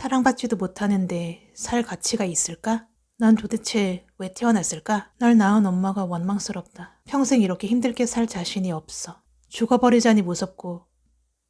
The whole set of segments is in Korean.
사랑받지도 못하는데 살 가치가 있을까? 난 도대체 왜 태어났을까? 날 낳은 엄마가 원망스럽다. 평생 이렇게 힘들게 살 자신이 없어. 죽어버리자니 무섭고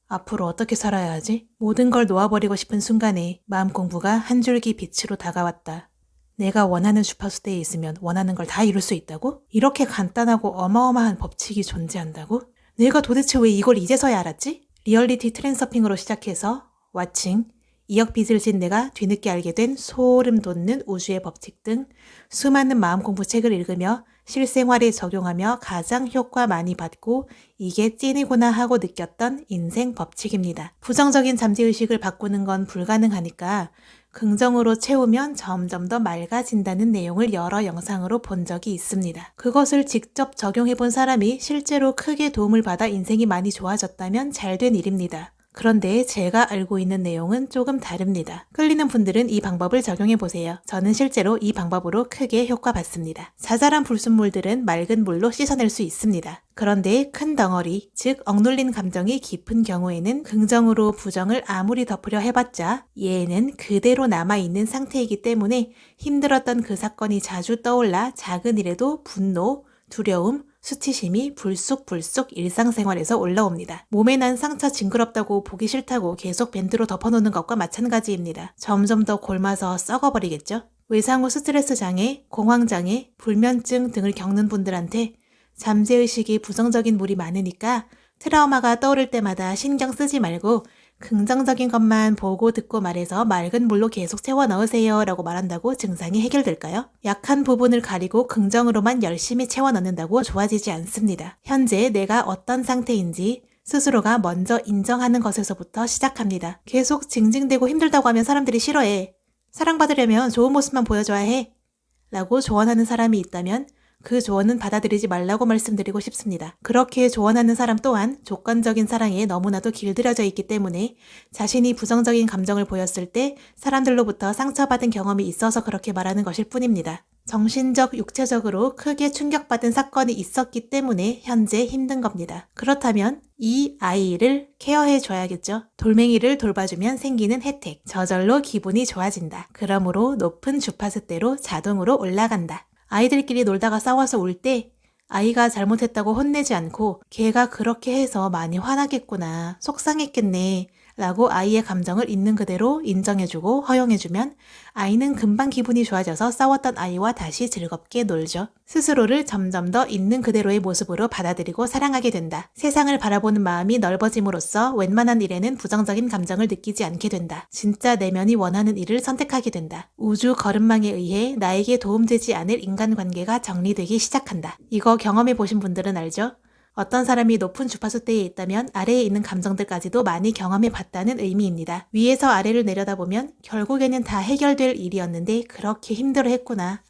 앞으로 어떻게 살아야 하지? 모든 걸 놓아버리고 싶은 순간에 마음 공부가 한 줄기 빛으로 다가왔다. 내가 원하는 주파수대에 있으면 원하는 걸 다 이룰 수 있다고? 이렇게 간단하고 어마어마한 법칙이 존재한다고? 내가 도대체 왜 이걸 이제서야 알았지? 리얼리티 트랜서핑으로 시작해서 왓칭, 2억 빚을 진 내가 뒤늦게 알게 된 소름 돋는 우주의 법칙 등 수많은 마음 공부 책을 읽으며 실생활에 적용하며 가장 효과 많이 받고 이게 찐이구나 하고 느꼈던 인생 법칙입니다. 부정적인 잠재의식을 바꾸는 건 불가능하니까 긍정으로 채우면 점점 더 맑아진다는 내용을 여러 영상으로 본 적이 있습니다. 그것을 직접 적용해 본 사람이 실제로 크게 도움을 받아 인생이 많이 좋아졌다면 잘된 일입니다. 그런데 제가 알고 있는 내용은 조금 다릅니다. 끌리는 분들은 이 방법을 적용해 보세요. 저는 실제로 이 방법으로 크게 효과 봤습니다. 자잘한 불순물들은 맑은 물로 씻어낼 수 있습니다. 그런데 큰 덩어리, 즉 억눌린 감정이 깊은 경우에는 긍정으로 부정을 아무리 덮으려 해봤자 얘는 그대로 남아있는 상태이기 때문에 힘들었던 그 사건이 자주 떠올라 작은 일에도 분노, 두려움, 수치심이 불쑥불쑥 일상생활에서 올라옵니다. 몸에 난 상처 징그럽다고 보기 싫다고 계속 밴드로 덮어놓는 것과 마찬가지입니다. 점점 더 골마서 썩어버리겠죠? 외상 후 스트레스 장애, 공황 장애, 불면증 등을 겪는 분들한테 잠재의식이 부정적인 물이 많으니까 트라우마가 떠오를 때마다 신경 쓰지 말고 긍정적인 것만 보고 듣고 말해서 맑은 물로 계속 채워 넣으세요 라고 말한다고 증상이 해결될까요? 약한 부분을 가리고 긍정으로만 열심히 채워 넣는다고 좋아지지 않습니다. 현재 내가 어떤 상태인지 스스로가 먼저 인정하는 것에서부터 시작합니다. 계속 징징대고 힘들다고 하면 사람들이 싫어해. 사랑받으려면 좋은 모습만 보여줘야 해. 라고 조언하는 사람이 있다면 그 조언은 받아들이지 말라고 말씀드리고 싶습니다. 그렇게 조언하는 사람 또한 조건적인 사랑에 너무나도 길들여져 있기 때문에 자신이 부정적인 감정을 보였을 때 사람들로부터 상처받은 경험이 있어서 그렇게 말하는 것일 뿐입니다. 정신적, 육체적으로 크게 충격받은 사건이 있었기 때문에 현재 힘든 겁니다. 그렇다면 이 아이를 케어해줘야겠죠. 돌멩이를 돌봐주면 생기는 혜택. 저절로 기분이 좋아진다. 그러므로 높은 주파수대로 자동으로 올라간다. 아이들끼리 놀다가 싸워서 울 때 아이가 잘못했다고 혼내지 않고 걔가 그렇게 해서 많이 화나겠구나, 속상했겠네 라고 아이의 감정을 있는 그대로 인정해주고 허용해주면 아이는 금방 기분이 좋아져서 싸웠던 아이와 다시 즐겁게 놀죠. 스스로를 점점 더 있는 그대로의 모습으로 받아들이고 사랑하게 된다. 세상을 바라보는 마음이 넓어짐으로써 웬만한 일에는 부정적인 감정을 느끼지 않게 된다. 진짜 내면이 원하는 일을 선택하게 된다. 우주 걸음망에 의해 나에게 도움되지 않을 인간관계가 정리되기 시작한다. 이거 경험해보신 분들은 알죠? 어떤 사람이 높은 주파수대에 있다면 아래에 있는 감정들까지도 많이 경험해 봤다는 의미입니다. 위에서 아래를 내려다보면 결국에는 다 해결될 일이었는데 그렇게 힘들어했구나.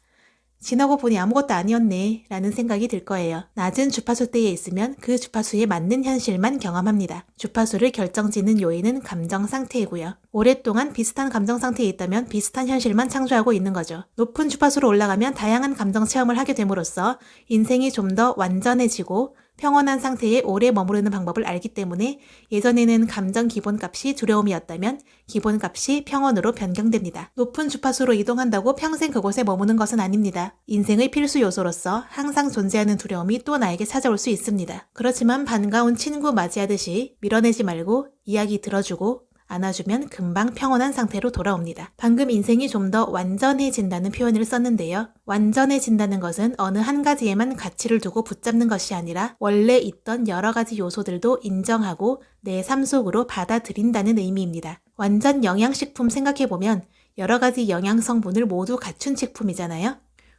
지나고 보니 아무것도 아니었네 라는 생각이 들 거예요. 낮은 주파수대에 있으면 그 주파수에 맞는 현실만 경험합니다. 주파수를 결정짓는 요인은 감정 상태이고요. 오랫동안 비슷한 감정 상태에 있다면 비슷한 현실만 창조하고 있는 거죠. 높은 주파수로 올라가면 다양한 감정 체험을 하게 됨으로써 인생이 좀 더 완전해지고 평온한 상태에 오래 머무르는 방법을 알기 때문에 예전에는 감정 기본값이 두려움이었다면 기본값이 평온으로 변경됩니다. 높은 주파수로 이동한다고 평생 그곳에 머무는 것은 아닙니다. 인생의 필수 요소로서 항상 존재하는 두려움이 또 나에게 찾아올 수 있습니다. 그렇지만 반가운 친구 맞이하듯이 밀어내지 말고 이야기 들어주고 안아주면 금방 평온한 상태로 돌아옵니다. 방금 인생이 좀 더 완전해진다는 표현을 썼는데요. 완전해진다는 것은 어느 한 가지에만 가치를 두고 붙잡는 것이 아니라 원래 있던 여러 가지 요소들도 인정하고 내 삶 속으로 받아들인다는 의미입니다. 완전 영양식품 생각해보면 여러 가지 영양 성분을 모두 갖춘 식품이잖아요.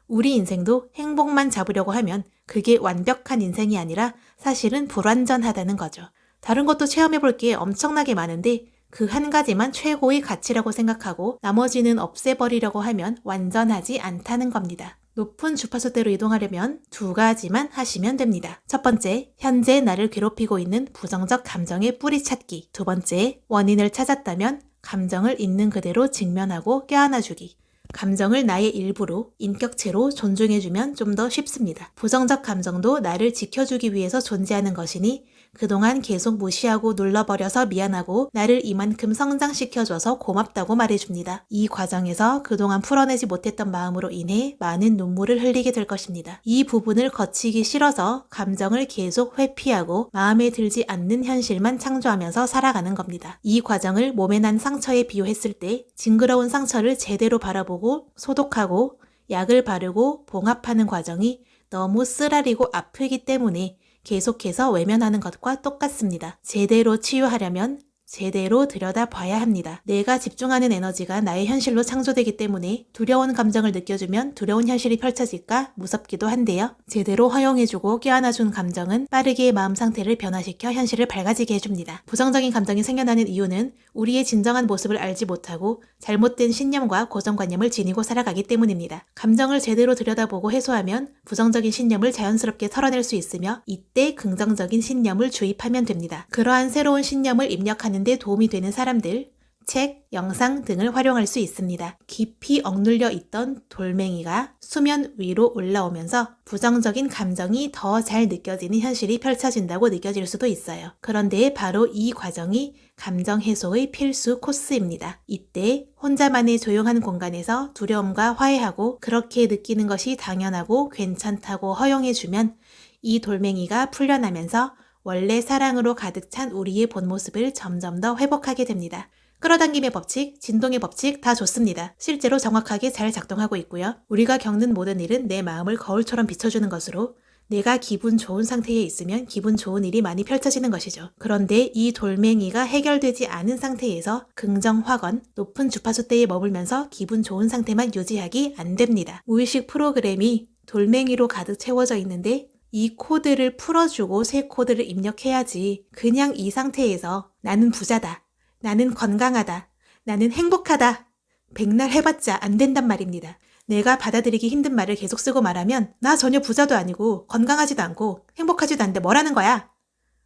우리 인생도 행복만 잡으려고 하면 그게 완벽한 인생이 아니라 사실은 불완전하다는 거죠. 다른 것도 체험해볼 게 엄청나게 많은데 그 한 가지만 최고의 가치라고 생각하고 나머지는 없애버리려고 하면 완전하지 않다는 겁니다. 높은 주파수대로 이동하려면 두 가지만 하시면 됩니다. 첫 번째, 현재 나를 괴롭히고 있는 부정적 감정의 뿌리 찾기. 두 번째, 원인을 찾았다면 감정을 있는 그대로 직면하고 껴안아주기. 감정을 나의 일부로, 인격체로 존중해주면 좀 더 쉽습니다. 부정적 감정도 나를 지켜주기 위해서 존재하는 것이니 그동안 계속 무시하고 눌러버려서 미안하고 나를 이만큼 성장시켜줘서 고맙다고 말해줍니다. 이 과정에서 그동안 풀어내지 못했던 마음으로 인해 많은 눈물을 흘리게 될 것입니다. 이 부분을 거치기 싫어서 감정을 계속 회피하고 마음에 들지 않는 현실만 창조하면서 살아가는 겁니다. 이 과정을 몸에 난 상처에 비유했을 때 징그러운 상처를 제대로 바라보고 소독하고 약을 바르고 봉합하는 과정이 너무 쓰라리고 아프기 때문에 계속해서 외면하는 것과 똑같습니다. 제대로 치유하려면 제대로 들여다봐야 합니다. 내가 집중하는 에너지가 나의 현실로 창조되기 때문에 두려운 감정을 느껴주면 두려운 현실이 펼쳐질까 무섭기도 한데요. 제대로 허용해주고 껴안아준 감정은 빠르게 마음 상태를 변화시켜 현실을 밝아지게 해줍니다. 부정적인 감정이 생겨나는 이유는 우리의 진정한 모습을 알지 못하고 잘못된 신념과 고정관념을 지니고 살아가기 때문입니다. 감정을 제대로 들여다보고 해소하면 부정적인 신념을 자연스럽게 털어낼 수 있으며 이때 긍정적인 신념을 주입하면 됩니다. 그러한 새로운 신념을 입력하는 데 도움이 되는 사람들, 책, 영상 등을 활용할 수 있습니다. 깊이 억눌려 있던 돌멩이가 수면 위로 올라오면서 부정적인 감정이 더 잘 느껴지는 현실이 펼쳐진다고 느껴질 수도 있어요. 그런데 바로 이 과정이 감정 해소의 필수 코스입니다. 이때 혼자만의 조용한 공간에서 두려움과 화해하고 그렇게 느끼는 것이 당연하고 괜찮다고 허용해주면 이 돌멩이가 풀려나면서 원래 사랑으로 가득 찬 우리의 본 모습을 점점 더 회복하게 됩니다. 끌어당김의 법칙, 진동의 법칙 다 좋습니다. 실제로 정확하게 잘 작동하고 있고요. 우리가 겪는 모든 일은 내 마음을 거울처럼 비춰주는 것으로 내가 기분 좋은 상태에 있으면 기분 좋은 일이 많이 펼쳐지는 것이죠. 그런데 이 돌멩이가 해결되지 않은 상태에서 긍정 확언, 높은 주파수대에 머물면서 기분 좋은 상태만 유지하기 안 됩니다. 무의식 프로그램이 돌멩이로 가득 채워져 있는데 이 코드를 풀어주고 새 코드를 입력해야지 그냥 이 상태에서 나는 부자다, 나는 건강하다, 나는 행복하다 백날 해봤자 안 된단 말입니다. 내가 받아들이기 힘든 말을 계속 쓰고 말하면 나 전혀 부자도 아니고 건강하지도 않고 행복하지도 않은데 뭐라는 거야?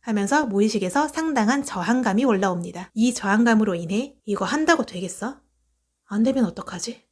하면서 무의식에서 상당한 저항감이 올라옵니다. 이 저항감으로 인해 이거 한다고 되겠어? 안 되면 어떡하지?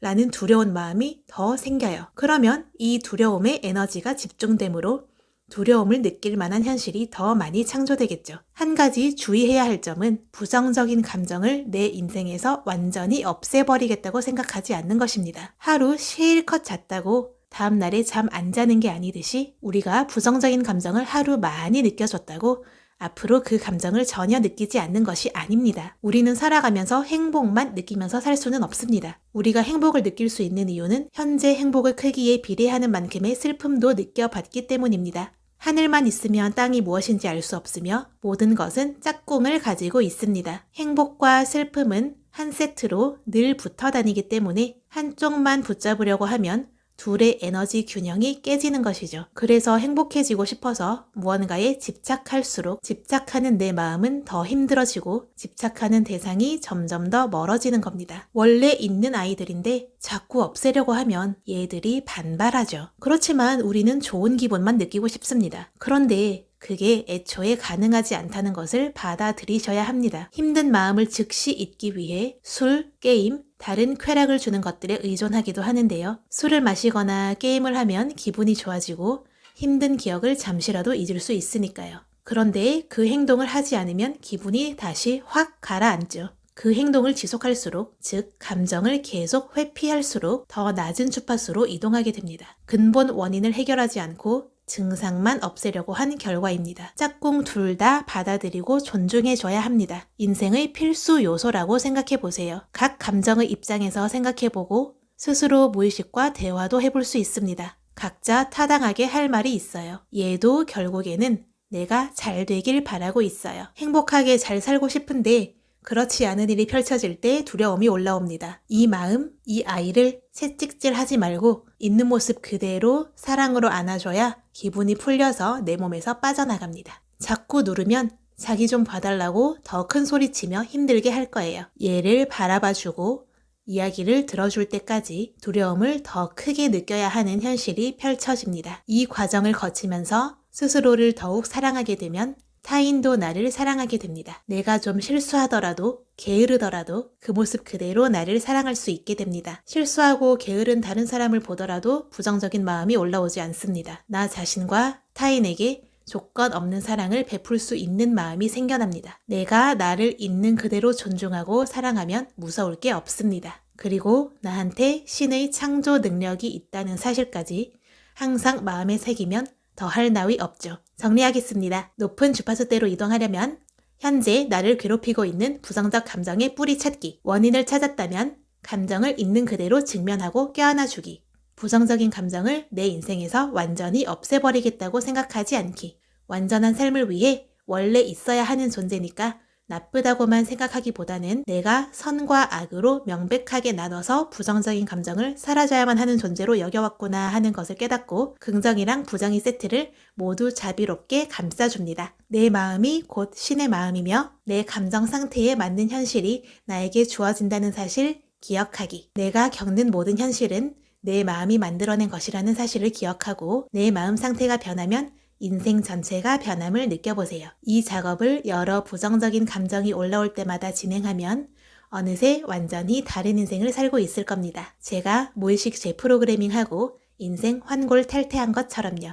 라는 두려운 마음이 더 생겨요. 그러면 이 두려움에 에너지가 집중되므로 두려움을 느낄 만한 현실이 더 많이 창조되겠죠. 한 가지 주의해야 할 점은 부정적인 감정을 내 인생에서 완전히 없애버리겠다고 생각하지 않는 것입니다. 하루 실컷 잤다고 다음날에 잠 안 자는 게 아니듯이 우리가 부정적인 감정을 하루 많이 느껴줬다고 앞으로 그 감정을 전혀 느끼지 않는 것이 아닙니다. 우리는 살아가면서 행복만 느끼면서 살 수는 없습니다. 우리가 행복을 느낄 수 있는 이유는 현재 행복의 크기에 비례하는 만큼의 슬픔도 느껴봤기 때문입니다. 하늘만 있으면 땅이 무엇인지 알 수 없으며 모든 것은 짝꿍을 가지고 있습니다. 행복과 슬픔은 한 세트로 늘 붙어 다니기 때문에 한쪽만 붙잡으려고 하면 둘의 에너지 균형이 깨지는 것이죠. 그래서 행복해지고 싶어서 무언가에 집착할수록 집착하는 내 마음은 더 힘들어지고 집착하는 대상이 점점 더 멀어지는 겁니다. 원래 있는 아이들인데 자꾸 없애려고 하면 얘들이 반발하죠. 그렇지만 우리는 좋은 기분만 느끼고 싶습니다. 그런데 그게 애초에 가능하지 않다는 것을 받아들이셔야 합니다. 힘든 마음을 즉시 잊기 위해 술, 게임, 다른 쾌락을 주는 것들에 의존하기도 하는데요. 술을 마시거나 게임을 하면 기분이 좋아지고 힘든 기억을 잠시라도 잊을 수 있으니까요. 그런데 그 행동을 하지 않으면 기분이 다시 확 가라앉죠. 그 행동을 지속할수록, 즉 감정을 계속 회피할수록 더 낮은 주파수로 이동하게 됩니다. 근본 원인을 해결하지 않고 증상만 없애려고 한 결과입니다. 짝꿍 둘 다 받아들이고 존중해줘야 합니다. 인생의 필수 요소라고 생각해보세요. 각 감정의 입장에서 생각해보고 스스로 무의식과 대화도 해볼 수 있습니다. 각자 타당하게 할 말이 있어요. 얘도 결국에는 내가 잘 되길 바라고 있어요. 행복하게 잘 살고 싶은데 그렇지 않은 일이 펼쳐질 때 두려움이 올라옵니다. 이 마음, 이 아이를 채찍질하지 말고 있는 모습 그대로 사랑으로 안아줘야 기분이 풀려서 내 몸에서 빠져나갑니다. 자꾸 누르면 자기 좀 봐달라고 더 큰 소리치며 힘들게 할 거예요. 얘를 바라봐주고 이야기를 들어줄 때까지 두려움을 더 크게 느껴야 하는 현실이 펼쳐집니다. 이 과정을 거치면서 스스로를 더욱 사랑하게 되면 타인도 나를 사랑하게 됩니다. 내가 좀 실수하더라도 게으르더라도 그 모습 그대로 나를 사랑할 수 있게 됩니다. 실수하고 게으른 다른 사람을 보더라도 부정적인 마음이 올라오지 않습니다. 나 자신과 타인에게 조건 없는 사랑을 베풀 수 있는 마음이 생겨납니다. 내가 나를 있는 그대로 존중하고 사랑하면 무서울 게 없습니다. 그리고 나한테 신의 창조 능력이 있다는 사실까지 항상 마음에 새기면 더할 나위 없죠. 정리하겠습니다. 높은 주파수대로 이동하려면 현재 나를 괴롭히고 있는 부정적 감정의 뿌리 찾기, 원인을 찾았다면 감정을 있는 그대로 직면하고 껴안아주기, 부정적인 감정을 내 인생에서 완전히 없애버리겠다고 생각하지 않기, 완전한 삶을 위해 원래 있어야 하는 존재니까 나쁘다고만 생각하기보다는 내가 선과 악으로 명백하게 나눠서 부정적인 감정을 사라져야만 하는 존재로 여겨왔구나 하는 것을 깨닫고 긍정이랑 부정의 세트를 모두 자비롭게 감싸줍니다. 내 마음이 곧 신의 마음이며 내 감정 상태에 맞는 현실이 나에게 주어진다는 사실 기억하기. 내가 겪는 모든 현실은 내 마음이 만들어낸 것이라는 사실을 기억하고 내 마음 상태가 변하면 인생 전체가 변함을 느껴보세요. 이 작업을 여러 부정적인 감정이 올라올 때마다 진행하면 어느새 완전히 다른 인생을 살고 있을 겁니다. 제가 무의식 재프로그래밍하고 인생 환골 탈퇴한 것처럼요.